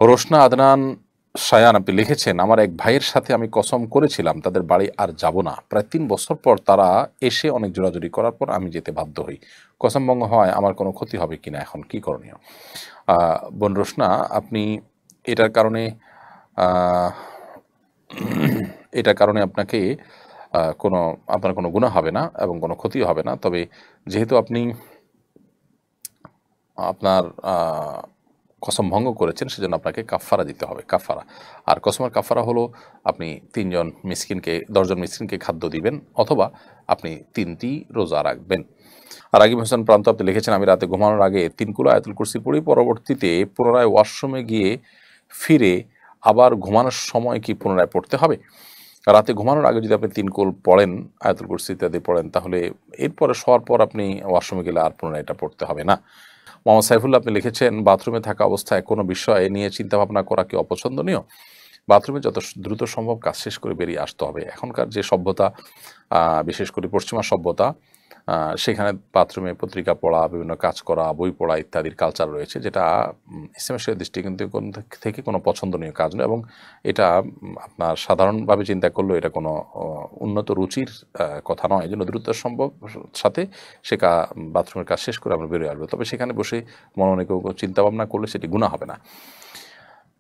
রোশনা আদনান শায়ান আপনি লিখেছেন, আমার এক ভাইয়ের সাথে আমি কসম করেছিলাম তাদের বাড়ি আর যাব না। প্রায় ৩ বছর পর তারা এসে অনেক জোরাজুরি করার পর আমি যেতে বাধ্য হই। কসম ভঙ্গ হয়, আমার কোনো ক্ষতি হবে কিনা, এখন কি করণীয়? বোন রোশনা, আপনি এটার কারণে আহ, এটার কারণে আপনাকে কোনো আপনার কোনো গুনাহ হবে না এবং কোনো ক্ষতিও হবে না। তবে যেহেতু আপনি আপনার কসম ভঙ্গ করেছেন, সেজন্য আপনাকে কাফফারা দিতে হবে, কাফফারা। আর কসমের কাফফারা হলো আপনি 10জন মিসকিনকে খাদ্য দিবেন, অথবা আপনি 3টি রোজা রাখবেন। আর রাগিব হোসেন প্রান্ত আপনি লিখেছেন, আমি রাতে ঘুমানোর আগে 3 কুল আয়াতুল কুরসি পড়ি, পরবর্তীতে পুনরায় ওয়াশরুমে গিয়ে ফিরে আবার ঘুমানোর সময় কি পুনরায় পড়তে হবে? রাতে ঘুমানোর আগে যদি আপনি 3 কুল পড়েন, আয়াতুল কুরসি ইত্যাদি পড়েন, তাহলে এরপরে শোয়ার পর আপনি ওয়াশরুমে গেলে আর পুনরায় এটা পড়তে হবে না। মোহাম্মদ সাইফুল্লাহ আপনি লিখেছেন, বাথরুমে থাকা অবস্থায় কোনো বিষয় নিয়ে চিন্তাভাবনা করা কি অপছন্দনীয়? বাথরুমে যত দ্রুত সম্ভব কাজ শেষ করে বেরিয়ে আসতে হবে। এখনকার যে সভ্যতা, বিশেষ করে পশ্চিমা সভ্যতা, সেখানে বাথরুমে পত্রিকা পড়া, বিভিন্ন কাজ করা, বই পড়া ইত্যাদির কালচার রয়েছে, যেটা ইসলামের দৃষ্টিকোণ থেকে কোনো পছন্দনীয় কাজ নয়, এবং এটা আপনার সাধারণভাবে চিন্তা করলেও এটা কোনো উন্নত রুচির কথা নয়। এই জন্য দ্রুত সম্ভব সাথে সে বাথরুমের কাজ শেষ করে আমরা বেরিয়ে আসবো। তবে সেখানে বসে মনে মনে কেউ চিন্তাভাবনা করলে সেটি গুনাহ হবে না।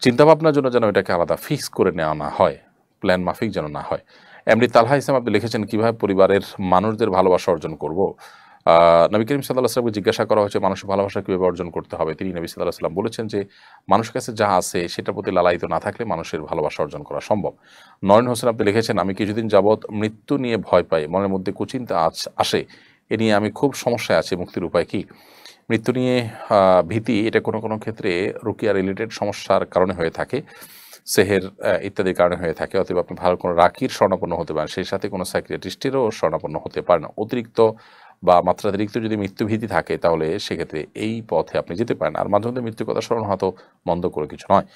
চিন্তাভাবনার জন্য যেন এটাকে আলাদা ফিক্স করে নেওয়া না হয়, প্ল্যান মাফিক যেন না হয়। এমনি তালহা ইসলাম আপনি লিখেছেন, কীভাবে পরিবারের মানুষদের ভালোবাসা অর্জন করব? নবী করিম সাল্লাল্লাহু আলাইহি ওয়াসাল্লামকে জিজ্ঞাসা করা হয়েছে মানুষের ভালোবাসা কীভাবে অর্জন করতে হবে। তিনি নবী সাল্লাল্লাহু আলাইহি ওয়াসাল্লাম বলেছেন যে, মানুষের কাছে যা আছে সেটার প্রতি লালায়িত না থাকলে মানুষের ভালোবাসা অর্জন করা সম্ভব। নয়ন হোসেন আপনি লিখেছেন, আমি কিছুদিন যাবৎ মৃত্যু নিয়ে ভয় পাই, মনের মধ্যে কুচিন্তা আসে, এ নিয়ে আমি খুব সমস্যায় আছি, মুক্তির উপায় কী? মৃত্যু নিয়ে ভীতি, এটা কোনো কোনো ক্ষেত্রে রুকিয়া রিলেটেড সমস্যার কারণে হয়ে থাকে, সেহের ইত্যাদির কারণে হয়ে থাকে। অতএব আপনি ভালো কোনো রাকির শরণাপন্ন হতে পারেন, সেই সাথে কোনো সাইকিয়াট্রিস্টেরও শরণাপন্ন হতে পারেন। অতিরিক্ত বা মাত্রাতিরিক্ত যদি মৃত্যুভীতি থাকে, তাহলে সেক্ষেত্রে এই পথে আপনি যেতে পারেন। আর মাঝে মধ্যে মৃত্যুর কথা স্মরণ হয়তো মন্দ করে কিছু নয়।